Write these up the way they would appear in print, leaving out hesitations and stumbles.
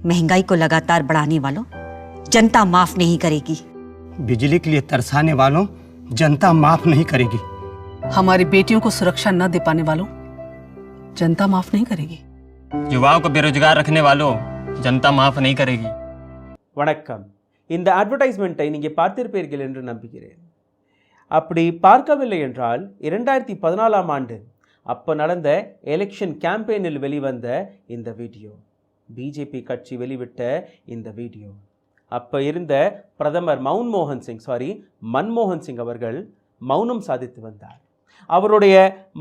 महंगाई को लगातार बढ़ाने वालों जनता माफ नहीं करेगी। बिजली के लिए तरसाने वालों जनता माफ नहीं करेगी। हमारी बेटियों को सुरक्षा न दे पाने वालों जनता माफ नहीं करेगी। युवाओं को बेरोजगार रखने वालों जनता माफ नहीं करेगी। வணக்கம். இந்த அட்வர்டைஸ்மெண்ட்டை நீங்கள் பார்த்திருப்பீர்கள் என்று நம்புகிறேன். அப்படி பார்க்கவில்லை என்றால் 2014ஆம் ஆண்டு அப்போ நடந்த எலெக்ஷன் கேம்பெயினில் வெளிவந்த இந்த வீடியோ, பிஜேபி கட்சி வெளிவிட்ட இந்த வீடியோ, அப்போ இருந்த பிரதமர் மன்மோகன் சிங் அவர்கள் மௌனம் சாதித்து வந்தார். அவருடைய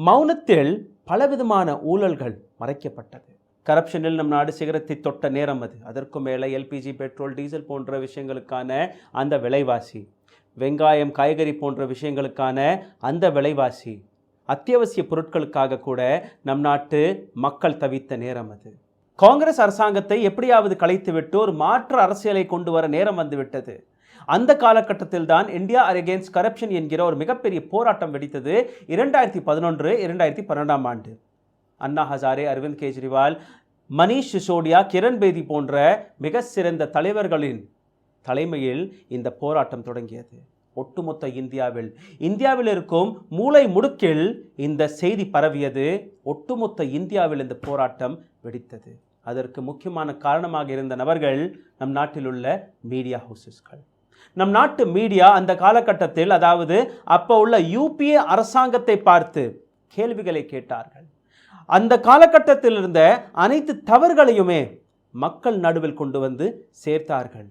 மௌனத்தில் பலவிதமான ஊழல்கள் மறைக்கப்பட்டது. கரப்ஷனில் நம் நாடு சிகரத்தை தொட்ட நேரம் அது. அதற்கு மேலே எல்பிஜி, பெட்ரோல், டீசல் போன்ற விஷயங்களுக்கான அந்த விலைவாசி, வெங்காயம், காய்கறி போன்ற விஷயங்களுக்கான அந்த விலைவாசி, அத்தியாவசிய பொருட்களுக்காக கூட நம் நாட்டு மக்கள் தவித்த நேரம் அது. காங்கிரஸ் அரசாங்கத்தை எப்படியாவது கலைத்துவிட்டு ஒரு மாற்று அரசியலை கொண்டு வர நேரம் வந்துவிட்டது. அந்த காலகட்டத்தில் தான் இந்தியா அகெயின்ஸ்ட் கரப்ஷன் என்கிற ஒரு மிகப்பெரிய போராட்டம் வெடித்தது 2011-2012ஆம் ஆண்டு. அண்ணா ஹசாரே, அரவிந்த் கெஜ்ரிவால், மணீஷ் சிசோடியா, கிரண் பேதி போன்ற மிக சிறந்த தலைவர்களின் தலைமையில் இந்த போராட்டம் தொடங்கியது. ஒட்டுமொத்த இந்தியாவில் இருக்கும் மூலை முடுக்கில் இந்த செய்தி பரவியது. ஒட்டுமொத்த இந்தியாவில் இந்த போராட்டம் வெடித்தது. அதற்கு முக்கியமான காரணமாக இருந்த நபர்கள் நம் நாட்டில் உள்ள மீடியா ஹவுசஸ்கள். நம் நாட்டு மீடியா அந்த காலகட்டத்தில், அதாவது அப்போ உள்ள யூபிஏ அரசாங்கத்தை பார்த்து கேள்விகளை கேட்டார்கள். அந்த காலகட்டத்தில் இருந்த அனைத்து தவறுகளையுமே மக்கள் நடுவில் கொண்டு வந்து சேர்த்தார்கள்.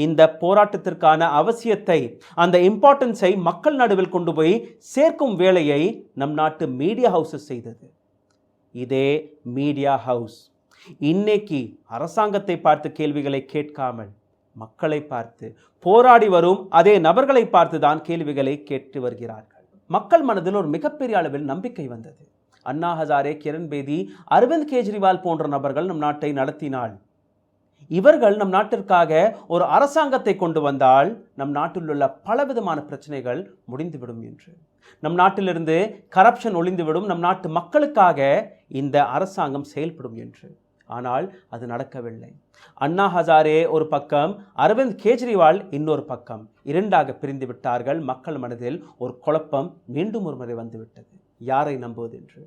இந்த போராட்டத்திற்கான அவசியத்தை, அந்த இம்பார்ட்டன்ஸை மக்கள் நடுவில் கொண்டு போய் சேர்க்கும் வேலையை நம் நாட்டு மீடியா ஹவுசஸ் செய்தது. இதே மீடியா ஹவுஸ் இன்னைக்கு அரசாங்கத்தை பார்த்து கேள்விகளை கேட்காமல் மக்களை பார்த்து, போராடி வரும் அதே நபர்களை பார்த்து தான் கேள்விகளை கேட்டு வருகிறார்கள். மக்கள் மனதில் ஒரு மிகப்பெரிய அளவில் நம்பிக்கை வந்தது. அண்ணா ஹசாரே, கிரண் பேதி, அரவிந்த் கெஜ்ரிவால் போன்ற நபர்கள் நம் நாட்டை நடத்தினால், இவர்கள் நம் நாட்டிற்காக ஒரு அரசாங்கத்தை கொண்டு வந்தால் நம் நாட்டில் உள்ள பலவிதமான பிரச்சனைகள் முடிந்துவிடும் என்று, நம் நாட்டிலிருந்து கரப்ஷன் ஒளிந்துவிடும், நம் நாட்டு மக்களுக்காக இந்த அரசாங்கம் செயல்படும் என்று. ஆனால் அது நடக்கவில்லை. அண்ணா ஹசாரே ஒரு பக்கம், அரவிந்த் கெஜ்ரிவால் இன்னொரு பக்கம், இரண்டாக பிரிந்து விட்டார்கள். மக்கள் மனதில் ஒரு குழப்பம் மீண்டும் ஒரு முறை வந்துவிட்டது. யாரை நம்புவது என்று?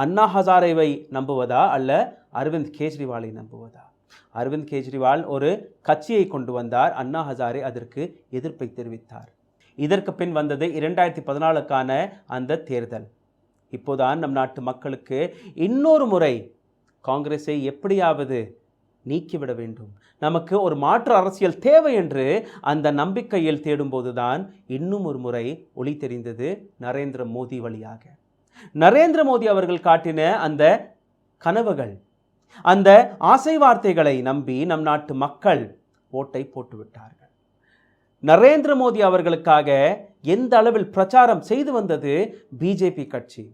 அண்ணா ஹசாரேவை நம்புவதா அல்ல அரவிந்த் கெஜ்ரிவாலை நம்புவதா? அரவிந்த் கெஜ்ரிவால் ஒரு கட்சியை கொண்டு வந்தார். அண்ணா ஹசாரே அதற்கு எதிர்ப்பை தெரிவித்தார். இதற்கு பின் வந்தது 2014க்கான அந்த தேர்தல். இப்போதான் நம் நாட்டு மக்களுக்கு இன்னொரு முறை காங்கிரஸை எப்படியாவது நீக்கிவிட வேண்டும், நமக்கு ஒரு மாற்று அரசியல் தேவை என்று அந்த நம்பிக்கையில் தேடும்போதுதான் இன்னும் ஒரு முறை ஒளி தெரிந்தது நரேந்திர மோடி வழியாக. நரேந்திர மோடி அவர்கள் காட்டின அந்த கனவுகள், அந்த ஆசை வார்த்தைகளை நம்பி நம் நாட்டு மக்கள் ஓட்டை போட்டுவிட்டார்கள். நரேந்திர மோடி அவர்களுக்காக எந்த அளவில் பிரச்சாரம் செய்து வந்தது பிஜேபி கட்சி,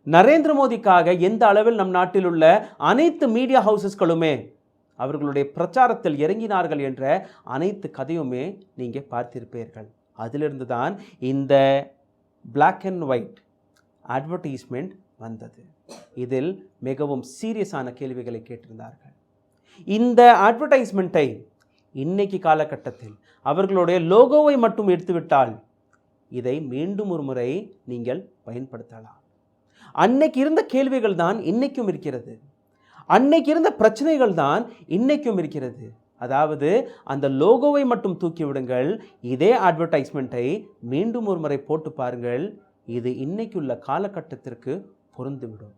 நரேந்திர மோடிக்காக எந்த அளவில் நம் நாட்டில் உள்ள அனைத்து மீடியா ஹவுசஸ்களுமே அவர்களுடைய பிரச்சாரத்தில் இறங்கினார்கள் என்ற அனைத்து கதையுமே நீங்கள் பார்த்திருப்பீர்கள். அதிலிருந்து தான் இந்த பிளாக் அண்ட் ஒயிட் அட்வர்டைஸ்மெண்ட் வந்தது. இதில் மிகவும் சீரியஸான கேள்விகளை கேட்டிருந்தார்கள். இந்த அட்வர்டைஸ்மெண்ட்டை இன்னைக்கு காலகட்டத்தில் அவர்களுடைய லோகோவை மட்டும் எடுத்துவிட்டால் இதை மீண்டும் ஒரு முறை நீங்கள் பயன்படுத்தலாம். அன்னைக்கு இருந்த கேள்விகள் தான் இன்னைக்கும் இருக்கிறது. அன்னைக்கு இருந்த பிரச்சனைகள் தான் இன்னைக்கும் இருக்கிறது. அதாவது அந்த லோகோவை மட்டும் தூக்கி விடுங்கள், இதே அட்வர்டைஸ்மெண்ட்டை மீண்டும் ஒரு முறை போட்டு பாருங்கள், இது இன்னைக்குள்ள காலகட்டத்திற்கு பொருந்துவிடும்.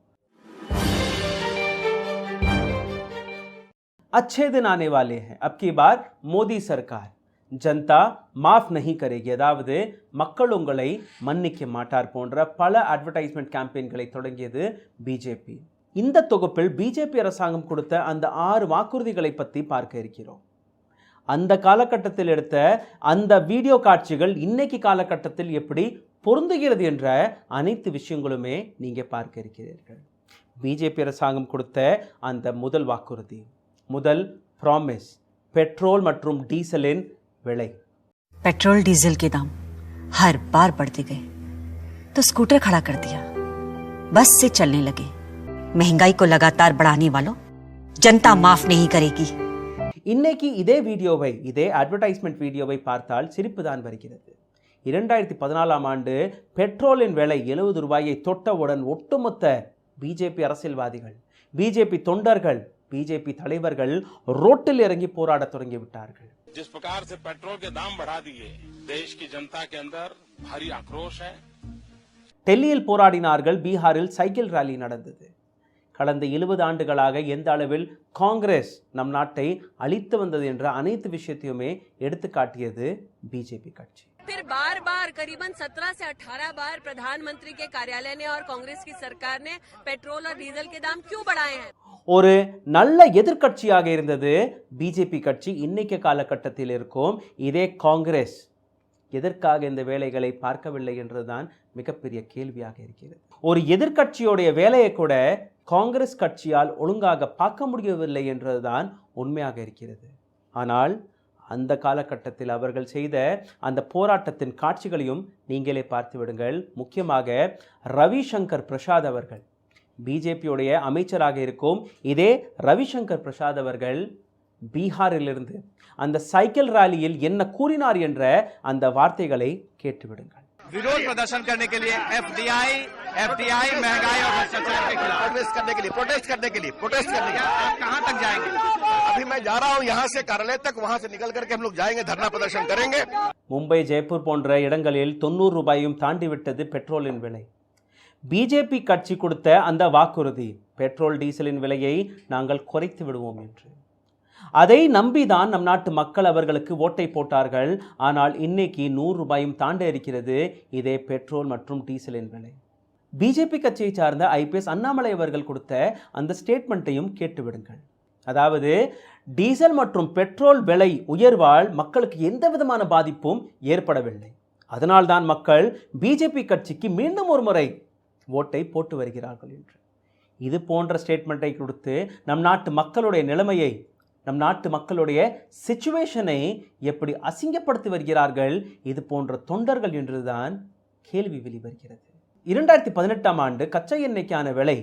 अच्छे दिन आने वाले हैं, अब की बार மோடி சர்க்கார் ஜனதா மாஃப் நஹி கரேகி, அதாவது மக்கள் உங்களை மன்னிக்க மாட்டார் போன்ற பல அட்வர்டைஸ்மெண்ட் கேம்பெயின்களை தொடங்கியது பிஜேபி. இந்த தொகுப்பில் பிஜேபி அரசாங்கம் கொடுத்த அந்த 6 வாக்குறுதிகளை பற்றி பார்க்க இருக்கிறோம். அந்த காலகட்டத்தில் எடுத்த அந்த வீடியோ காட்சிகள் இன்னைக்கு காலகட்டத்தில் எப்படி பொருந்துகிறது என்ற அனைத்து விஷயங்களுமே நீங்கள் பார்க்க இருக்கிறீர்கள். பிஜேபி அரசாங்கம் கொடுத்த அந்த முதல் வாக்குறுதி, முதல் ப்ராமிஸ், பெட்ரோல் மற்றும் டீசலின் விலை. पेट्रोल डीजल के दाम हर बार बढ़ते गए तो स्कूटर खड़ा कर दिया, बस से चलने लगे। महंगाई को लगातार बढ़ाने वालों जनता माफ नहीं करेगी। இன்னைக்கு இதே வீடியோவை, இதே அட்வர்டைஸ்மெண்ட் வீடியோவை பார்த்தால் சிரிப்பு தான் வருகிறது. 2014ஆம் ஆண்டு பெட்ரோலின் விலை 70 ரூபாயை தொட்டவுடன் ஒட்டுமொத்த பிஜேபி அரசியல்வாதிகள், பிஜேபி தொண்டர்கள், பிஜேபி தலைவர்கள் ரோட்டில் இறங்கி போராடத் தொடங்கிவிட்டார்கள். जिस प्रकार से पेट्रोल के दाम बढ़ा दिए, देश की जनता के अंदर भारी आक्रोश है. டெல்லியில் போராடினார்கள், பீகாரில் சைக்கிள் ராலி நடந்தது. கடந்த 70 ஆண்டுகளாக எந்த அளவில் காங்கிரஸ் நம் நாட்டை அழித்து வந்தது என்ற அனைத்து விஷயத்தையுமே எடுத்து காட்டியது பிஜேபி கட்சி. फिर बार बार करीबन 17 से 18 बार प्रधानमंत्री के कार्यालय ने और कांग्रेस की सरकार ने पेट्रोल और डीजल के दाम क्यों बढ़ाए हैं? ஒரு நல்ல எதிர்க்கட்சியாக இருந்தது பிஜேபி கட்சி. இன்னைக்கு காலகட்டத்தில் இருக்கும் இதே காங்கிரஸ் எதற்காக இந்த வேலைகளை பார்க்கவில்லை என்றுதான் மிகப்பெரிய கேள்வியாக இருக்கிறது. ஒரு எதிர்க்கட்சியோடைய வேலையை கூட காங்கிரஸ் கட்சியால் ஒழுங்காக பார்க்க முடியவில்லை என்றதுதான் உண்மையாக இருக்கிறது. ஆனால் அந்த காலகட்டத்தில் அவர்கள் செய்த அந்த போராட்டத்தின் காட்சிகளையும் நீங்களே பார்த்து விடுங்கள். முக்கியமாக ரவிசங்கர் பிரசாத் அவர்கள், பிஜேபியுடைய அமைச்சராக இருக்கும் இதே ரவிசங்கர் பிரசாத் அவர்கள் பீகாரிலிருந்து அந்த சைக்கிள் ராலியில் என்ன கூறினார் என்ற அந்த வார்த்தைகளை கேட்டுவிடுங்கள். विरोध प्रदर्शन करने के लिए एफडीआई महंगाई और भ्रष्टाचार के खिलाफ प्रोटेस्ट करने के लिए आप कहां तक जाएंगे? अभी मैं जा रहा हूं यहां से कार्यालय तक, वहां से निकल करके हम लोग जाएंगे, धरना प्रदर्शन करेंगे. மும்பை, ஜெய்ப்பூர் போன்ற இடங்களில் 90 ரூபாயும் தாண்டிவிட்டது பெட்ரோலின் விலை. பிஜேபி கட்சி கொடுத்த அந்த வாக்குறுதி, பெட்ரோல் டீசலின் விலையை நாங்கள் குறைத்து விடுவோம் என்று. அதை நம்பிதான் நம் நாட்டு மக்கள் அவர்களுக்கு ஓட்டை போட்டார்கள். ஆனால் இன்னைக்கு 100 ரூபாயும் தாண்ட இருக்கிறது இதே பெட்ரோல் மற்றும் டீசலின் விலை. பிஜேபி கட்சியை சார்ந்த ஐபிஎஸ் அண்ணாமலை அவர்கள் கொடுத்த அந்த ஸ்டேட்மெண்ட்டையும் கேட்டுவிடுங்கள். அதாவது டீசல் மற்றும் பெட்ரோல் விலை உயர்வால் மக்களுக்கு எந்த விதமான பாதிப்பும் ஏற்படவில்லை. அதனால்தான் மக்கள் பிஜேபி கட்சிக்கு மீண்டும் ஒரு முறை ஓட்டை போட்டு வருகிறார்கள் என்று இது போன்ற ஸ்டேட்மெண்ட்டை கொடுத்து நம் நாட்டு மக்களுடைய நிலைமையை, நம் நாட்டு மக்களுடைய சிச்சுவேஷனை எப்படி அசிங்கப்படுத்தி வருகிறார்கள் இது போன்ற தொண்டர்கள் என்றுதான் கேள்வி வெளிவருகிறது. 2018ஆம் ஆண்டு கச்சா எண்ணெய்க்கான விலை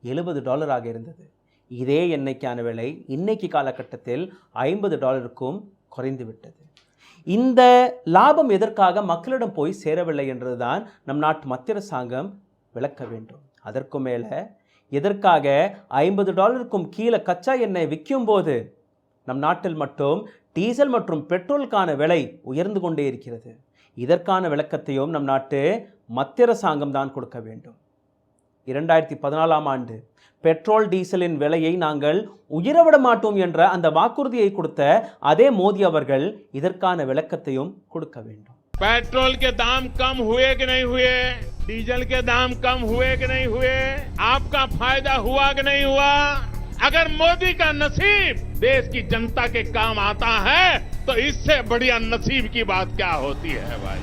$70 இருந்தது. இதே எண்ணெய்க்கான விலை இன்னைக்கு காலகட்டத்தில் $50க்கும் குறைந்து விட்டது. இந்த லாபம் எதற்காக மக்களிடம் போய் சேரவில்லை என்றுதான் நம் நாட்டு மத்திய அரசாங்கம் விளக்க வேண்டும். அதற்கு மேலே எதற்காக $50க்கும் கீழே கச்சா எண்ணெய் விற்கும் போது நம் நாட்டில் மட்டும் டீசல் மற்றும் பெட்ரோலுக்கான விலை உயர்ந்து கொண்டே இருக்கிறது? இதற்கான விளக்கத்தையும் நம் நாட்டு மத்திய அரசாங்கம் தான் கொடுக்க வேண்டும். 2014ஆம் ஆண்டு பெட்ரோல் டீசலின் விலையை நாங்கள் உயரவிட மாட்டோம் என்ற அந்த வாக்குறுதியை கொடுத்த அதே மோடி அவர்கள் இதற்கான விளக்கத்தையும் கொடுக்க வேண்டும். पेट्रोल के दाम कम हुए कि नहीं हुए, डीजल के दाम कम हुए कि नहीं हुए, आपका फायदा हुआ कि नहीं हुआ? अगर मोदी का नसीब देश की जनता के काम आता है तो इससे बढ़िया नसीब की बात क्या होती है भाई.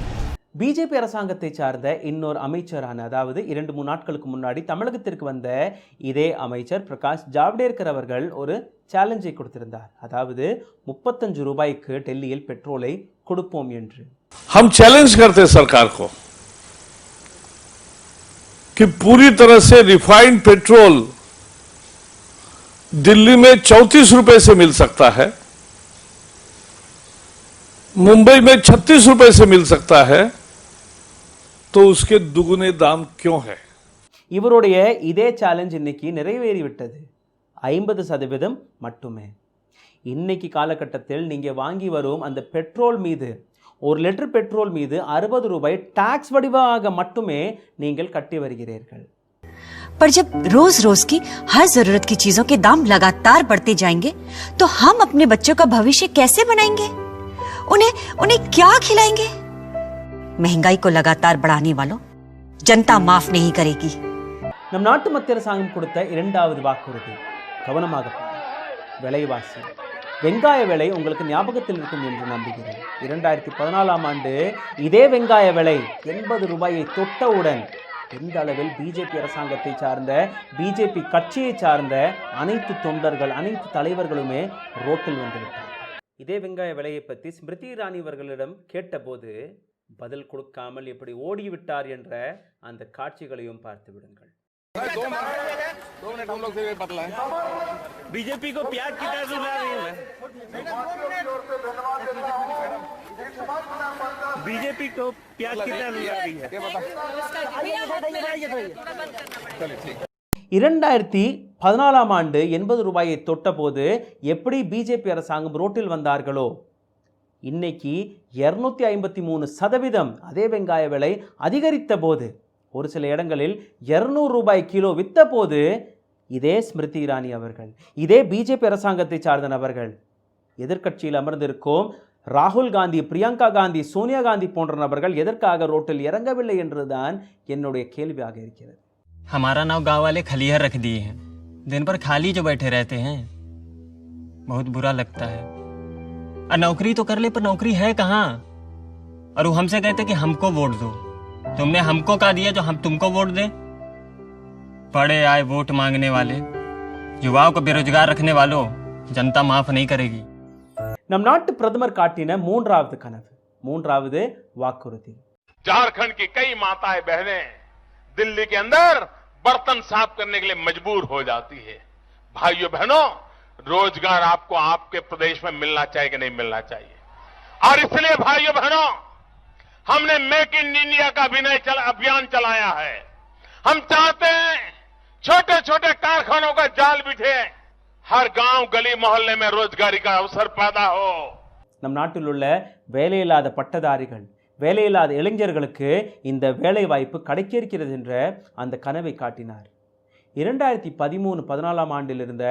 பிஜேபி அரசாங்கத்தை சார்ந்த இன்னொரு அமைச்சரான, அதாவது 2-3 நாட்களுக்கு முன்னாடி தமிழகத்திற்கு வந்த இதே அமைச்சர் பிரகாஷ் ஜாவ்டேகர் அவர்கள் ஒரு சேலஞ்சை கொடுத்திருந்தார். அதாவது 35 ரூபாய்க்கு டெல்லியில் பெட்ரோலை கொடுப்போம் என்று. हम चैलेंज करते सरकार को कि पूरी तरह से रिफाइंड पेट्रोल दिल्ली में 34 रुपए से मिल सकता है, मुंबई में 36 रुपए से मिल सकता है, तो उसके दुगुने दाम क्यों है? இவருடைய இதே சேலஞ்ச் இன்னைக்கு நிறைவேறிவிட்டது. 50% மட்டுமே. இன்னைக்கு காலகட்டத்தில் நீங்க வாங்கி வரும் அந்த பெட்ரோல் மீது, 1 லிட்டர் பெட்ரோல் மீது 60 ரூபாய் டாக்ஸ் வடிவாக மட்டுமே நீங்கள் கட்டி வருகிறீர்கள். पर जब रोज रोज की हर जरूरत की चीजों के दाम लगातार बढ़ते जाएंगे तो हम अपने बच्चों का भविष्य कैसे बनाएंगे? उन्हें क्या खिलाएंगे? महंगाई को लगातार बढ़ाने वालों जनता माफ नहीं करेगी. நம் நாட்டு மத்திய அரசாங்கம் கொடுத்த 2வது வாக்குறுதி, கவனமாக விலைவாசி, வெங்காய விலை உங்களுக்கு ஞாபகத்தில் இருக்கும் என்று நம்புகிறேன். 2014ஆம் ஆண்டு இதே வெங்காய விலை 80 ரூபாயை தொட்டவுடன் எந்த அளவில் பிஜேபி அரசாங்கத்தை சார்ந்த, பிஜேபி கட்சியை சார்ந்த அனைத்து தொண்டர்கள், அனைத்து தலைவர்களுமே ரோட்டில் வந்துவிட்டார். இதே வெங்காய விலையை பற்றி ஸ்மிருதி இரானி அவர்களிடம் கேட்டபோது பதில் கொடுக்காமல் எப்படி ஓடிவிட்டார் என்ற அந்த காட்சிகளையும் பார்த்து விடுங்கள். बीजेपी को प्याज की बीजेपी को प्याज कितना अनुदान दी है? 2014ஆம் ஆண்டு 80 ரூபாயை தொட்ட போது எப்படி பிஜேபி அரசாங்கம் ரோட்டில் வந்தார்களோ இன்னைக்கு 253% அதே வெங்காய விலை அதிகரித்த போது, ஒரு சில இடங்களில் 200 ரூபாய் கிலோ வித்த போது, இதே ஸ்மிருதி இரானி அவர்கள், இதே பிஜேபி அரசாங்கத்தை சார்ந்த நபர்கள், எதிர்க்கட்சியில் அமர்ந்திருக்கும் ராகுல் காந்தி, பிரியங்கா காந்தி, சோனியா காந்தி போன்ற நபர்கள் எதற்காக ரோட்டில் இறங்கவில்லை என்றுதான் என்னுடைய கேள்வியாக இருக்கிறது. हमारा नाव गांव वाले खलिहर रख दिए हैं, दिन भर खाली जो बैठे रहते हैं, बहुत बुरा लगता है। और नौकरी तो कर ले, पर नौकरी है कहाँ? और वो हमसे कहते कि हमको वोट दो। तुमने हमको कहा दिया जो हम तुमको वोट दें? पड़े आए वोट मांगने वाले, युवाओं को बेरोजगार रखने वालों, जनता माफ नहीं करेगी। நம் நாட்டு பிரதமர் காட்டின மூன்றாவது கனவு, மூன்றாவது வாக்குறுதி. झारखंड की कई माताएं बहनें दिल्ली के अंदर बर्तन साफ करने के लिए मजबूर हो जाती है। भाइयों बहनों, रोजगार आपको आपके प्रदेश में मिलना चाहिए कि नहीं मिलना चाहिए? और इसलिए भाइयों बहनों, हमने मेक इन इंडिया का अभियान चलाया है। हम चाहते हैं छोटे छोटे कारखानों का जाल बिछे, हर गांव गली मोहल्ले में रोजगारी का अवसर पैदा हो। நம் நாட்டில் உள்ள வேலையில்லாத பட்டதாரிகள், வேலையில்லாத இளைஞர்களுக்கு இந்த வேலை வாய்ப்பு கிடைக்க இருக்கிறது என்ற அந்த கனவை காட்டினார். 2013-14ஆம் ஆண்டில் இருந்த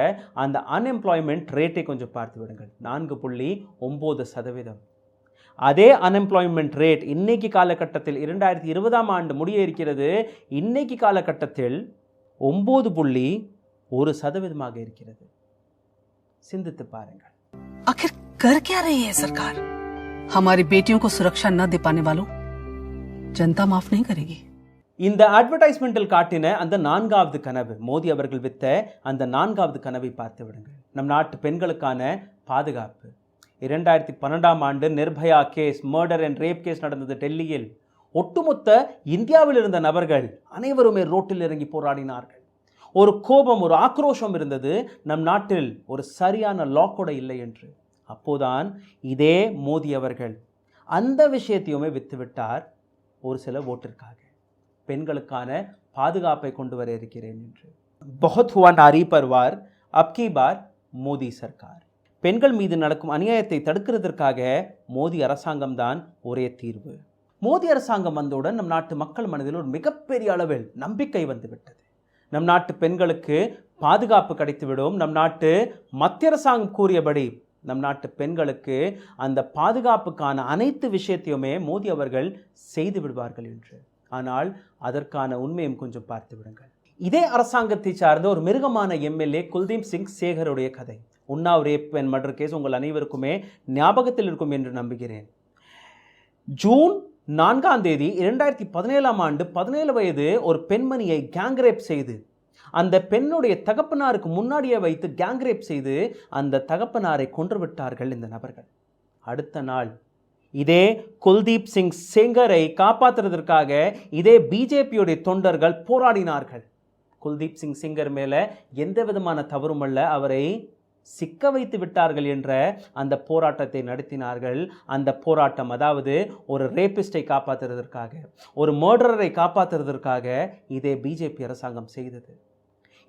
அந்த அன்எம்ப்ளாய்மெண்ட் ரேட்டை கொஞ்சம் பார்த்து விடுங்கள், 4.9%. அதே அன்எம்ப்ளாய்மெண்ட் ரேட் இன்னைக்கு காலகட்டத்தில் 2020ஆம் ஆண்டு முடிய இருக்கிறது, இன்னைக்கு காலகட்டத்தில் 9.1% இருக்கிறது. சிந்தித்து பாருங்கள். आखिर कर क्या रही है सरकार? हमारी बेटियों को सुरक्षा न दे पाने वालों, जनता माफ नहीं करेगी. இந்த அட்வர்டைஸ்மெண்டில் காட்டின அந்த 4வது கனவு, மோடி அவர்கள் வித்த அந்த 4வது கனவை பார்த்து விடுங்கள். நம் நாட்டு பெண்களுக்கான பாதுகாப்பு. 2012ஆம் ஆண்டு Nirbhaya case, murder and rape case நடந்தது டெல்லியில். ஒட்டுமொத்த இந்தியாவில் இருந்த நபர்கள் அனைவருமே ரோட்டில் இறங்கி போராடினார்கள். ஒரு கோபம், ஒரு ஆக்ரோஷம் இருந்தது, நம் நாட்டில் ஒரு சரியான லா கூட இல்லை என்று. அப்போதான் இதே மோடி அவர்கள் அந்த விஷயத்தையுமே வித்துவிட்டார், ஒரு சில ஓட்டிற்காக. பெண்களுக்கான பாதுகாப்பை கொண்டு வர இருக்கிறேன் என்று. பஹுத் ஹுவா நாரி பர்வார், அப்கி பார் மோடி சர்க்கார். பெண்கள் மீது நடக்கும் அநியாயத்தை தடுக்கிறதற்காக மோடி அரசாங்கம் தான் ஒரே தீர்வு. மோடி அரசாங்கம் வந்தவுடன் நம் நாட்டு மக்கள் மனதில் ஒரு மிகப்பெரிய அளவில் நம்பிக்கை வந்துவிட்டது. நம் நாட்டு பெண்களுக்கு பாதுகாப்பு கிடைத்துவிடும், நம் நாட்டு மத்திய அரசாங்கம் கூறியபடி நம் நாட்டு பெண்களுக்கு அந்த பாதுகாப்புக்கான அனைத்து விஷயத்தையுமே மோடி அவர்கள் செய்து விடுவார்கள் என்று. ஆனால் அதற்கான உண்மையும் கொஞ்சம் பார்த்து விடுங்கள். இதே அரசாங்கத்தை சார்ந்த ஒரு மிருகமான எம்எல்ஏ குல்தீப் சிங் சேகருடைய கதை, Unnao rape and murder case உங்கள் அனைவருக்குமே ஞாபகத்தில் இருக்கும் என்று நம்புகிறேன். ஜூன் 4ஆம் தேதி 2017ஆம் ஆண்டு 17 வயது ஒரு பெண்மணியை கேங் ரேப் செய்து, அந்த பெண்ணுடைய தகப்பனாருக்கு முன்னாடியே வைத்து கேங் ரேப் செய்து அந்த தகப்பனாரை கொன்றுவிட்டார்கள் இந்த நபர்கள். அடுத்த நாள் இதே குல்தீப் சிங் சேங்கரை காப்பாற்றுவதற்காக இதே பிஜேபியுடைய தொண்டர்கள் போராடினார்கள். குல்தீப் சிங் சேங்கர் மேலே எந்த விதமான தவறும் அல்ல, அவரை சிக்க வைத்து விட்டார்கள் என்ற அந்த போராட்டத்தை நடத்தினார்கள். அந்த போராட்டம், அதாவது ஒரு ரேபிஸ்டை காப்பாற்றுவதற்காக, ஒரு மர்டரரை காப்பாற்றுவதற்காக இதே பிஜேபி அரசாங்கம் செய்தது.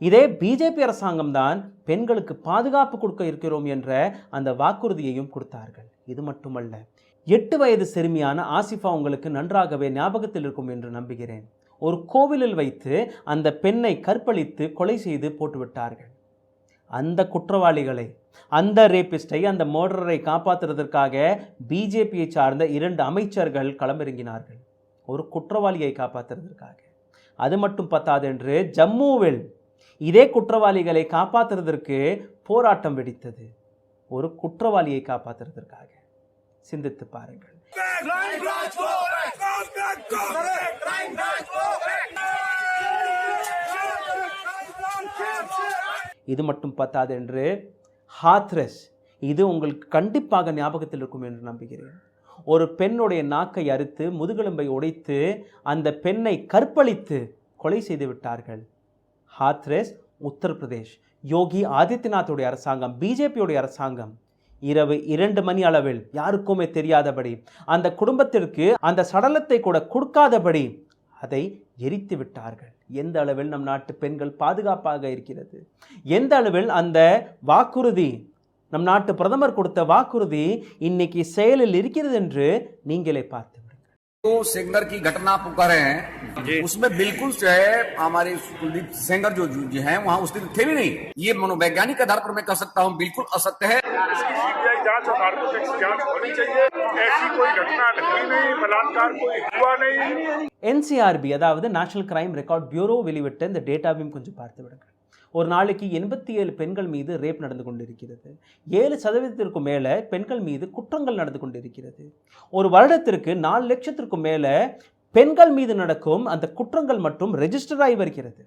இதே பிஜேபி அரசாங்கம் தான் பெண்களுக்கு பாதுகாப்பு கொடுக்க இருக்கிறோம் என்ற அந்த வாக்குறுதியையும் கொடுத்தார்கள். இது மட்டுமல்ல, 8 வயது சிறுமியான ஆசிஃபா உங்களுக்கு நன்றாகவே ஞாபகத்தில் இருக்கும் என்று நம்புகிறேன். ஒரு கோவிலில் வைத்து அந்த பெண்ணை கற்பழித்து கொலை செய்து போட்டுவிட்டார்கள். அந்த குற்றவாளிகளை, அந்த ரேபிஸ்டை, அந்த மர்டரரை காப்பாற்றுவதற்காக பிஜேபியை சார்ந்த 2 அமைச்சர்கள் களமிறங்கினார்கள், ஒரு குற்றவாளியை காப்பாற்றுவதற்காக. அது மட்டும் பத்தாது என்று ஜம்முவில் இதே குற்றவாளிகளை காப்பாற்றுவதற்கு போராட்டம் வெடித்தது, ஒரு குற்றவாளியை காப்பாற்றுவதற்காக. சிந்தித்து பாருங்கள். இது மட்டும் பத்தாது என்று ஹாத்ரஸ், இது உங்களுக்கு கண்டிப்பாக ஞாபகத்தில் இருக்கும் என்று நம்புகிறேன். ஒரு பெண்ணுடைய நாக்கை அறுத்து முதுகெலும்பை உடைத்து அந்த பெண்ணை கற்பழித்து கொலை செய்து விட்டார்கள். ஹாத்ரஸ், உத்தரப்பிரதேஷ், யோகி ஆதித்யநாத்துடைய அரசாங்கம், பிஜேபியுடைய அரசாங்கம் இரவு 2 மணி அளவில் யாருக்குமே தெரியாதபடி அந்த குடும்பத்திற்கு அந்த சடலத்தை கூட கொடுக்காதபடி அதை எரித்து விட்டார்கள். எந்த அளவில் நம் நாட்டு பெண்கள் பாதுகாப்பாக இருக்கிறது, எந்த அளவில் அந்த வாக்குறுதி நம் நாட்டு பிரதமர் கொடுத்த வாக்குறுதி இன்னைக்கு செயலில் இருக்கிறது என்று நீங்களே பார்த்து तो सेंगर की घटना आप कह रहे हैं, उसमें बिल्कुल जो है हमारे कुलदीप सेंगर जो है वहाँ उस दिन थे भी नहीं। ये मनोवैज्ञानिक आधार पर मैं कह सकता हूँ बिल्कुल असत्य है। इसकी सीबीआई जांच और नार्कोटिक्स जांच होनी चाहिए। ऐसी कोई घटना हुई नहीं, बलात्कार कोई हुआ नहीं। NCRB அதாவது நேஷனல் கிரைம் ரெக்கார்ட் பியூரோ வெளியிட்ட இந்த டேட்டாவையும் கொஞ்சம் பார்த்து விடுங்க. ஒரு நாளைக்கு 87 பெண்கள் மீது ரேப் நடந்து கொண்டிருக்கிறது. 7% மேலே பெண்கள் மீது குற்றங்கள் நடந்து கொண்டிருக்கிறது. ஒரு வருடத்திற்கு 4 லட்சத்திற்கும் மேலே பெண்கள் மீது நடக்கும் அந்த குற்றங்கள் மட்டும் ரெஜிஸ்டர் ஆகி வருகிறது.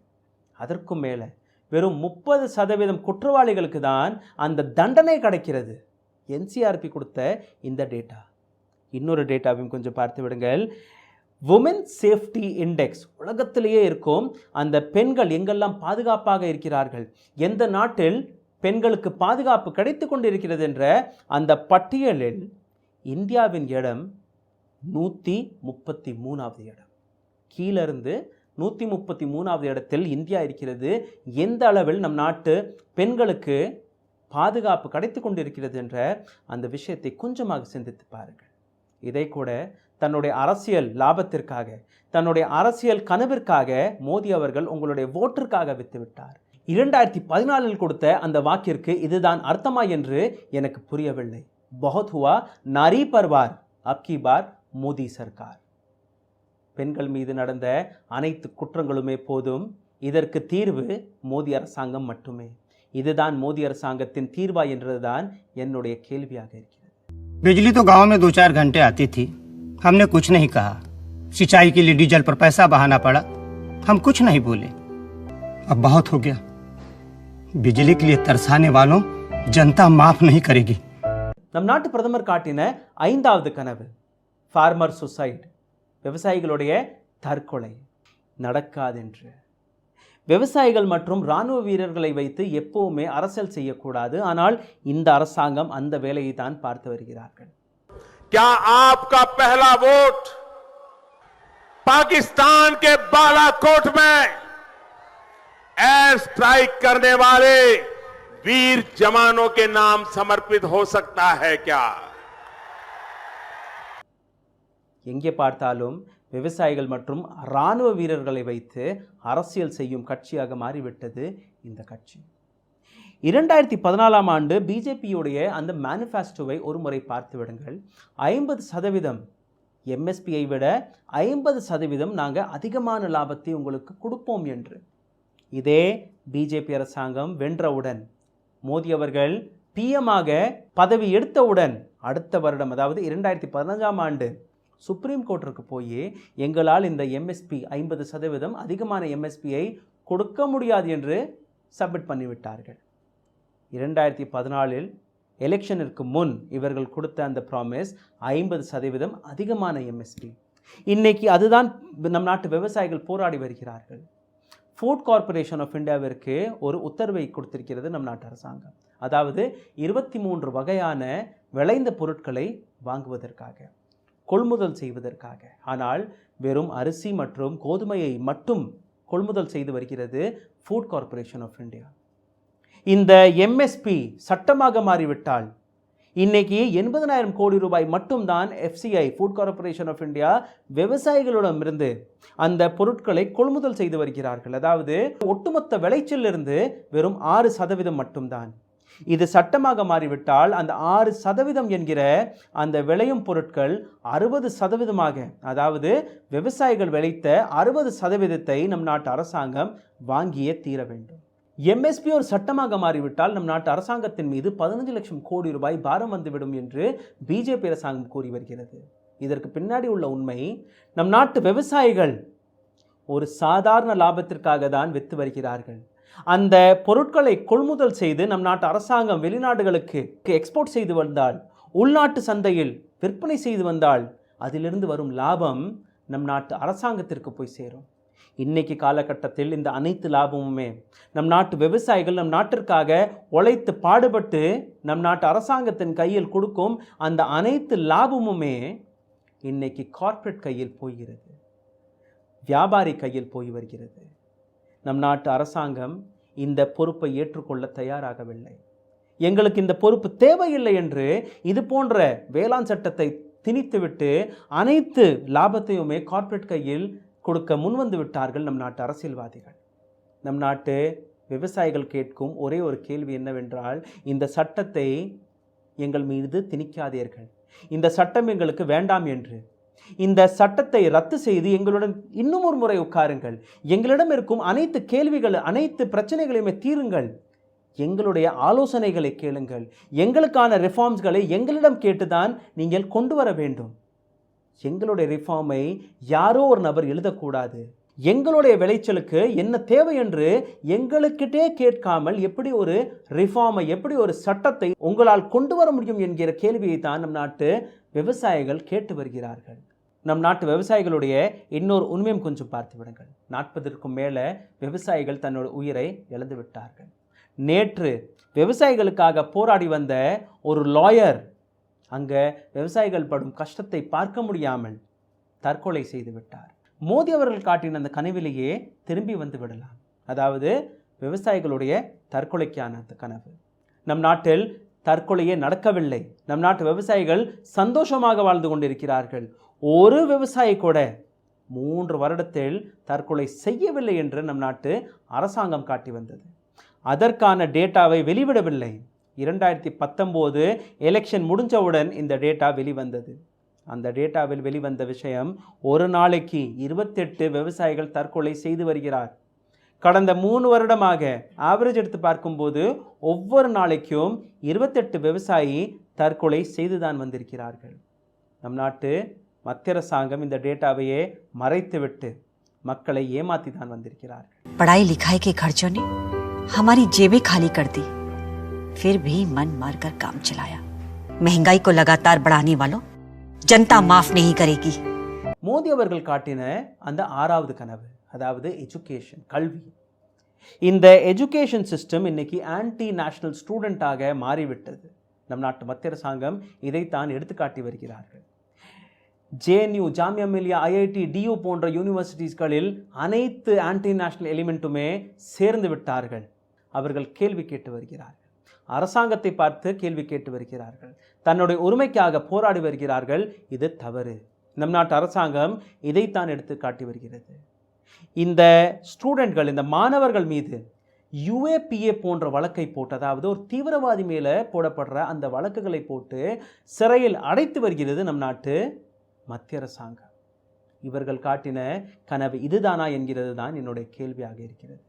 அதற்கும் மேலே வெறும் 30% குற்றவாளிகளுக்கு தான் அந்த தண்டனை கிடைக்கிறது. NCRB கொடுத்த இந்த டேட்டா. இன்னொரு டேட்டாவையும் கொஞ்சம் பார்த்து விடுங்கள். உமன் சேஃப்டி இண்டெக்ஸ் உலகத்திலேயே இருக்கும் அந்த பெண்கள் எங்கெல்லாம் பாதுகாப்பாக இருக்கிறார்கள், எந்த நாட்டில் பெண்களுக்கு பாதுகாப்பு கிடைத்து கொண்டிருக்கிறது என்ற அந்த பட்டியலில் இந்தியாவின் இடம் 133வது இடம். கீழிருந்து 133வது இடத்தில் இந்தியா இருக்கிறது. எந்த அளவில் நம் நாட்டு பெண்களுக்கு பாதுகாப்பு கிடைத்து கொண்டிருக்கிறது என்ற அந்த விஷயத்தை கொஞ்சமாக சிந்தித்து பாருங்கள். இதை கூட தன்னுடைய அரசியல் லாபத்திற்காக, தன்னுடைய அரசியல் கனவிற்காக மோடி அவர்கள் உங்களுடைய ஓட்டிற்காக விட்டுவிட்டார். 2014 கொடுத்த அந்த வாக்கிற்கு இதுதான் அர்த்தமா என்று எனக்கு புரியவில்லை. बहुत हुआ नारी पर वार, अब की बार மோடி சர்க்கார். பெண்கள் மீது நடந்த அனைத்து குற்றங்களுமே போதும், இதற்கு தீர்வு மோடி அரசாங்கம் மட்டுமே. இதுதான் மோடி அரசாங்கத்தின் தீர்வா என்றுதான் என்னுடைய கேள்வியாக இருக்கிறது. बिजली तो गांव में 2-4 घंटे आती थी, हमने कुछ नहीं कहा। सिंचाई के लिए डीजल पर पैसा बहाना पड़ा, हम कुछ नहीं बोले। अब बहुत हो गया, बिजली के लिए तरसाने वालों जनता माफ नहीं करेगी। நம் நாட்டு பிரதமர் காட்டின 5வது கனவு ஃபார்மர் சுசைட், விவசாயிகளுடைய தற்கொலை நடக்காதென்று. விவசாயிகள் மற்றும் இராணுவ வீரர்களை வைத்து எப்பவுமே அரசியல் செய்யக்கூடாது. ஆனால் இந்த அரசாங்கம் அந்த வேலையை தான் பார்த்து வருகிறார்கள். क्या आपका पहला वोट पाकिस्तान के बालाकोट में एयर स्ट्राइक करने वाले वीर जवानों के नाम समर्पित हो सकता है क्या? எங்கே பார்த்தாலும் விவசாயிகள் மற்றும் இராணுவ வீரர்களை வைத்து அரசியல் செய்யும் கட்சியாக மாறிவிட்டது இந்த கட்சி. 2014ஆம் ஆண்டு பிஜேபியுடைய அந்த மேனிஃபெஸ்டோவை ஒரு முறை பார்த்து விடுங்கள். 50% எம்எஸ்பியை விட 50% நாங்கள் அதிகமான லாபத்தை உங்களுக்கு கொடுப்போம் என்று. இதே பிஜேபி அரசாங்கம் வென்றவுடன், மோடி அவர்கள் பிஎம்மாக பதவி எடுத்தவுடன் அடுத்த வருடம், அதாவது 2015ஆம் ஆண்டு சுப்ரீம் கோர்ட்டிற்கு போய் எங்களால் இந்த எம்எஸ்பி 50% அதிகமான எம்எஸ்பியை கொடுக்க முடியாது என்று சப்மிட் பண்ணிவிட்டார்கள். 2014இல் எலெக்ஷனிற்கு முன் இவர்கள் கொடுத்த அந்த ப்ராமிஸ் 50% அதிகமான எம்எஸ்பி. இன்னைக்கு அதுதான் நம் நாட்டு விவசாயிகள் போராடி வருகிறார்கள். ஃபுட் கார்ப்பரேஷன் ஆஃப் இந்தியாவிற்கு ஒரு உத்தரவை கொடுத்திருக்கிறது நம் நாட்டு அரசாங்கம். அதாவது 23 வகையான விளைந்த பொருட்களை வாங்குவதற்காக, கொள்முதல் செய்வதற்காக. ஆனால் வெறும் அரிசி மற்றும் கோதுமையை மட்டும் கொள்முதல் செய்து வருகிறது ஃபுட் கார்ப்பரேஷன் ஆஃப் இந்தியா. இந்த எம்எஸ்பி சட்டமாக மாறிவிட்டால் இன்னைக்கு 80,000 கோடி ரூபாய் மட்டும்தான் FCI food corporation of India விவசாயிகளிடமிருந்து அந்த பொருட்களை கொள்முதல் செய்து வருகிறார்கள். அதாவது ஒட்டுமொத்த விளைச்சலிலிருந்து வெறும் 6% மட்டும்தான். இது சட்டமாக மாறிவிட்டால் அந்த 6% என்கிற அந்த விளையும் பொருட்கள் 60%, அதாவது விவசாயிகள் விளைத்த 60%ஐ நம் நாட்டு அரசாங்கம் வாங்கியே தீர வேண்டும். எம்எஸ்பி ஒரு சட்டமாக மாறிவிட்டால் நம் நாட்டு அரசாங்கத்தின் மீது 15 லட்சம் கோடி ரூபாய் பாரம் வந்துவிடும் என்று பிஜேபி அரசாங்கம் கூறி வருகிறது. இதற்கு பின்னாடி உள்ள உண்மை, நம் நாட்டு விவசாயிகள் ஒரு சாதாரண லாபத்திற்காக தான் விற்று வருகிறார்கள். அந்த பொருட்களை கொள்முதல் செய்து நம் நாட்டு அரசாங்கம் வெளிநாடுகளுக்கு எக்ஸ்போர்ட் செய்து வந்தால், உள்நாட்டு சந்தையில் விற்பனை செய்து வந்தால் அதிலிருந்து வரும் லாபம் நம் நாட்டு அரசாங்கத்திற்கு போய் சேரும். இன்னைக்கு காலகட்டத்தில் இந்த அனைத்து லாபமுமே நம் நாட்டு விவசாயிகள் நம் நாட்டிற்காக உழைத்து பாடுபட்டு நம் நாட்டு அரசாங்கத்தின் கையில் கொடுக்கும் அந்த அனைத்து லாபமுமே இன்னைக்கு கார்ப்பரேட் கையில் போகிறது, வியாபாரி கையில் போய் வருகிறது. நம் நாட்டு அரசாங்கம் இந்த பொறுப்பை ஏற்றுக்கொள்ள தயாராகவில்லை. எங்களுக்கு இந்த பொறுப்பு தேவையில்லை என்று இது போன்ற வேளாண் சட்டத்தை திணித்துவிட்டு அனைத்து லாபத்தையுமே கார்ப்பரேட் கையில் கொடுக்க முன்வந்து விட்டார்கள் நம் நாட்டு அரசியல்வாதிகள். நம் நாட்டு விவசாயிகள் கேட்கும் ஒரே ஒரு கேள்வி என்னவென்றால், இந்த சட்டத்தை எங்கள் மீது திணிக்காதீர்கள், இந்த சட்டம் எங்களுக்கு வேண்டாம் என்று. இந்த சட்டத்தை ரத்து செய்து எங்களுடன் இன்னும் ஒரு முறை உட்காருங்கள், எங்களிடம் இருக்கும் அனைத்து கேள்விகள் அனைத்து பிரச்சனைகளையுமே தீருங்கள், எங்களுடைய ஆலோசனைகளை கேளுங்கள், எங்களுக்கான ரிஃபார்ம்ஸ்களை எங்களிடம் கேட்டுதான் நீங்கள் கொண்டு வர வேண்டும். எங்களுடைய ரிஃபார்மை யாரோ ஒரு நபர் எழுதக்கூடாது. எங்களுடைய விளைச்சலுக்கு என்ன தேவை என்று எங்களுக்கிட்டே கேட்காமல் எப்படி ஒரு ரிஃபார்மை, எப்படி ஒரு சட்டத்தை உங்களால் கொண்டு வர முடியும் என்கிற கேள்வியை தான் நம் நாட்டு விவசாயிகள் கேட்டு வருகிறார்கள். நம் நாட்டு விவசாயிகளுடைய இன்னொரு உண்மையும் கொஞ்சம் பார்த்து விடுங்கள். 40க்கும் மேலே விவசாயிகள் தன்னோட உயிரை இழந்து விட்டார்கள். நேற்று விவசாயிகளுக்காக போராடி வந்த ஒரு லாயர் அங்கே விவசாயிகள் படும் கஷ்டத்தை பார்க்க முடியாமல் தற்கொலை செய்து விட்டார். மோடி அவர்கள் காட்டின அந்த கனவிலேயே திரும்பி வந்து விடலாம். அதாவது விவசாயிகளுடைய தற்கொலைக்கான அந்த கனவு. நம் நாட்டில் தற்கொலையே நடக்கவில்லை. நம் நாட்டு விவசாயிகள் சந்தோஷமாக வாழ்ந்து கொண்டிருக்கிறார்கள். ஒரு விவசாயி கூட 3 வருடத்தில் தற்கொலை செய்யவில்லை என்று நம் நாட்டு அரசாங்கம் காட்டி வந்தது. அதற்கான டேட்டாவை வெளிவிடவில்லை. 2019 எலெக்ஷன் முடிஞ்சவுடன் இந்த டேட்டா வெளிவந்தது. அந்த டேட்டாவில் வெளிவந்த விஷயம், ஒரு நாளைக்கு 28 விவசாயிகள் தற்கொலை செய்து வருகிறார். கடந்த 3 வருடமாக ஆவரேஜ் எடுத்து பார்க்கும்போது ஒவ்வொரு நாளைக்கும் 28 விவசாயி தற்கொலை செய்துதான் வந்திருக்கிறார்கள். நம் நாட்டு மத்திய அரசாங்கம் இந்த டேட்டாவையே மறைத்துவிட்டு மக்களை ஏமாத்தி தான் வந்திருக்கிறார்கள். पढ़ाई लिखाई के खर्चों ने हमारी जेबें खाली कर दी, फिर भी मन मारकर काम चलाया. महंगाई को लगातार बढ़ाने वालों जनता माफ नहीं करेगी. மோடி அவர்கள் காட்டின அந்த 6வது கனவு, அதாவது எஜுகேஷன், கல்வி. இந்த எஜுகேஷன் சிஸ்டம் இன்னைக்கு ஆன்டி நேஷனல் ஸ்டூடெண்டாக மாறிவிட்டது. நம் நாட்டு மத்திய அரசாங்கம் இதைத்தான் எடுத்துக்காட்டி வருகிறார்கள். JNU, Jamia Millia, IIT, DU போன்ற யூனிவர்சிட்டிஸ்களில் அனைத்து ஆன்டி நேஷனல் எலிமெண்ட்டுமே சேர்ந்து விட்டார்கள். அவர்கள் கேள்வி கேட்டு வருகிறார்கள், அரசாங்கத்தை பார்த்து கேள்வி கேட்டு வருகிறார்கள், தன்னுடைய உரிமைக்காக போராடி வருகிறார்கள். இது தவறு. நம் நாட்டு அரசாங்கம் இதைத்தான் எடுத்து காட்டி வருகிறது. இந்த ஸ்டூடெண்ட்கள், இந்த மாணவர்கள் மீது UAPA போன்ற வழக்கை போட்டு, அதாவது ஒரு தீவிரவாதி மேலே போடப்படுற அந்த வழக்குகளை போட்டு சிறையில் அடைத்து வருகிறது நம் நாட்டு மத்திய அரசாங்கம். இவர்கள் காட்டின கனவு இதுதானா என்கிறது தான் என்னுடைய கேள்வியாக இருக்கிறது.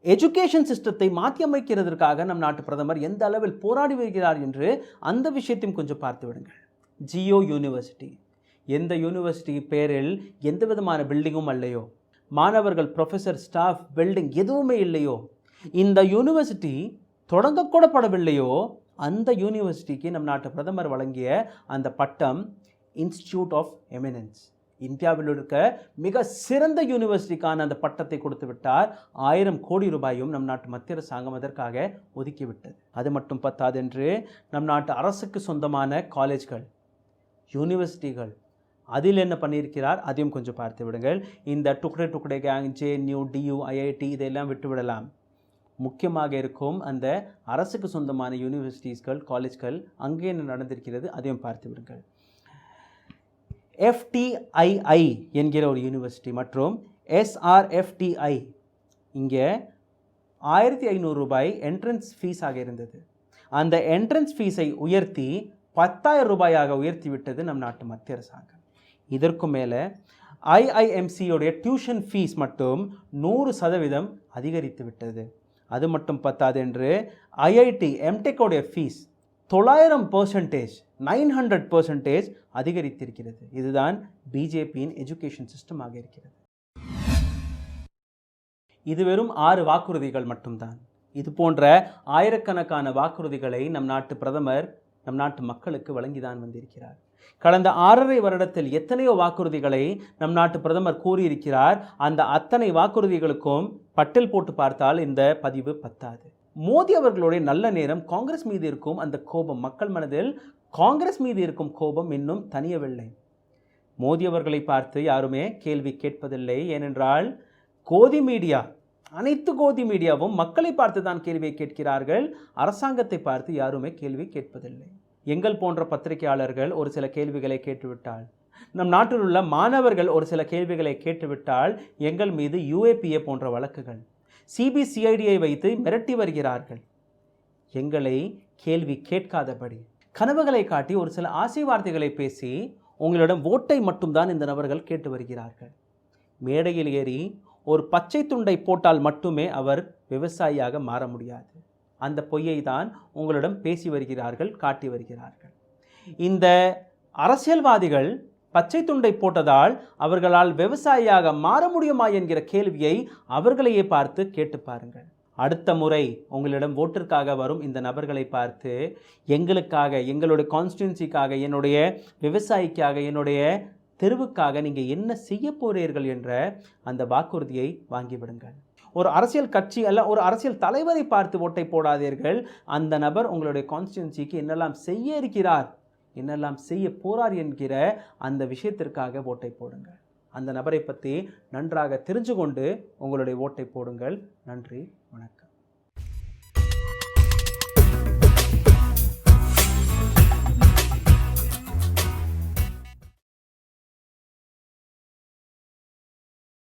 எஜுகேஷன் சிஸ்டத்தை மாற்றி அமைக்கிறதற்காக நம் நாட்டு பிரதமர் எந்த அளவில் போராடி வருகிறார் என்று அந்த விஷயத்தையும் கொஞ்சம் பார்த்து விடுங்கள். ஜியோ யூனிவர்சிட்டி, எந்த யூனிவர்சிட்டி பேரில் எந்த விதமான பில்டிங்கும் இல்லையோ, மாணவர்கள், ப்ரொஃபஸர், ஸ்டாஃப், பில்டிங் எதுவுமே இல்லையோ, இந்த யூனிவர்சிட்டி தொடங்கக்கூடப்படவில்லையோ, அந்த யூனிவர்சிட்டிக்கு நம் நாட்டு பிரதமர் வழங்கிய அந்த பட்டம் இன்ஸ்டிடியூட் ஆஃப் எமினன்ஸ், இந்தியாவில் இருக்க மிக சிறந்த யூனிவர்சிட்டிக்கான அந்த பட்டத்தை கொடுத்து விட்டார். 1000 கோடி ரூபாயும் நம் நாட்டு மத்திய அரசாங்கம் அதற்காக ஒதுக்கிவிட்டது. அது மட்டும் பத்தாது என்று நம் நாட்டு அரசுக்கு சொந்தமான காலேஜ்கள், யூனிவர்சிட்டிகள், அதில் என்ன பண்ணியிருக்கிறார் அதையும் கொஞ்சம் பார்த்து விடுங்கள். இந்த டுக்டே கேங், JNU, DU, IIT இதெல்லாம் விட்டுவிடலாம். முக்கியமாக இருக்கும் அந்த அரசுக்கு சொந்தமான யூனிவர்சிட்டிஸ்கள், காலேஜ்கள், அங்கே என்ன நடந்திருக்கிறது அதையும் பார்த்து விடுங்கள். FTII என்கிற ஒரு யூனிவர்சிட்டி மற்றும் SRFTI, இங்கே 1500 ரூபாய் என்ட்ரன்ஸ் ஃபீஸாக இருந்தது. அந்த என்ட்ரன்ஸ் ஃபீஸை உயர்த்தி 10,000 ரூபாயாக உயர்த்தி விட்டது நம் நாட்டு மத்திய அரசாங்கம். இதற்கு மேலே IIMCயோடைய டியூஷன் ஃபீஸ் மட்டும் 100% அதிகரித்து விட்டது. அது மட்டும் பத்தாது என்று IIT, MTechோடைய ஃபீஸ் 900%, 900% அதிகரித்திருக்கிறது. இதுதான் பிஜேபியின் எஜுகேஷன் சிஸ்டமாக இருக்கிறது. இது வெறும் 6 வாக்குறுதிகள் மட்டும்தான். இது போன்ற ஆயிரக்கணக்கான வாக்குறுதிகளை நம் நாட்டு பிரதமர் நம் நாட்டு மக்களுக்கு வழங்கிதான் வந்திருக்கிறார். கடந்த 6.5 வருடத்தில் எத்தனையோ வாக்குறுதிகளை நம் நாட்டு பிரதமர் கூறியிருக்கிறார். அந்த அத்தனை வாக்குறுதிகளுக்கும் பட்டியல் போட்டு பார்த்தால் இந்த பதிவு பத்தாது. மோடி அவர்களுடைய நல்ல நேரம் காங்கிரஸ் மீது இருக்கும் அந்த கோபம், மக்கள் மனதில் காங்கிரஸ் மீது இருக்கும் கோபம் இன்னும் தணியவில்லை. மோடி அவர்களை பார்த்து யாருமே கேள்வி கேட்பதில்லை. ஏனென்றால் கோதி மீடியா, அனைத்து கோதி மீடியாவும் மக்களை பார்த்து தான் கேள்வியை கேட்கிறார்கள். அரசாங்கத்தை பார்த்து யாருமே கேள்வி கேட்பதில்லை. எங்கள் போன்ற பத்திரிகையாளர்கள் ஒரு சில கேள்விகளை கேட்டுவிட்டால், நம் நாட்டில் உள்ள மாணவர்கள் ஒரு சில கேள்விகளை கேட்டுவிட்டால் எங்கள் மீது UAPA போன்ற வழக்குகள், CBCIDயை வைத்து மிரட்டி வருகிறார்கள். எங்களை கேள்வி கேட்காதபடி கனவுகளை காட்டி ஒரு சில ஆசை வார்த்தைகளை பேசி உங்களிடம் ஓட்டை மட்டும்தான் இந்த நபர்கள் கேட்டு வருகிறார்கள். மேடையில் ஏறி ஒரு பச்சை துண்டை போட்டால் மட்டுமே அவர் விவசாயியாக மாற முடியாது. அந்த பொய்யை தான் உங்களிடம் பேசி வருகிறார்கள், காட்டி வருகிறார்கள். இந்த அரசியல்வாதிகள் பச்சை துண்டை போட்டதால் அவர்களால் விவசாயியாக மாற முடியுமா என்கிற கேள்வியை அவர்களையே பார்த்து கேட்டு பாருங்கள். அடுத்த முறை உங்களிடம் ஓட்டிற்காக வரும் இந்த நபர்களை பார்த்து எங்களுக்காக, எங்களுடைய கான்ஸ்டிட்யூன்சிக்காக, என்னுடைய விவசாயிக்காக, என்னுடைய தெருவுக்காக நீங்கள் என்ன செய்ய போகிறீர்கள் என்ற அந்த வாக்குறுதியை வாங்கிவிடுங்கள். ஒரு அரசியல் கட்சி அல்ல, ஒரு அரசியல் தலைவரை பார்த்து ஓட்டை போடாதீர்கள். அந்த நபர் உங்களுடைய கான்ஸ்டிட்யூன்சிக்கு என்னெல்லாம் செய்ய இருக்கிறார், என்னெல்லாம் செய்ய போறார் என்கிற அந்த விஷயத்திற்காக ஓட்டை போடுங்கள். அந்த நபரை பற்றி நன்றாக தெரிஞ்சு கொண்டு உங்களுடைய ஓட்டை போடுங்கள். நன்றி, வணக்கம்.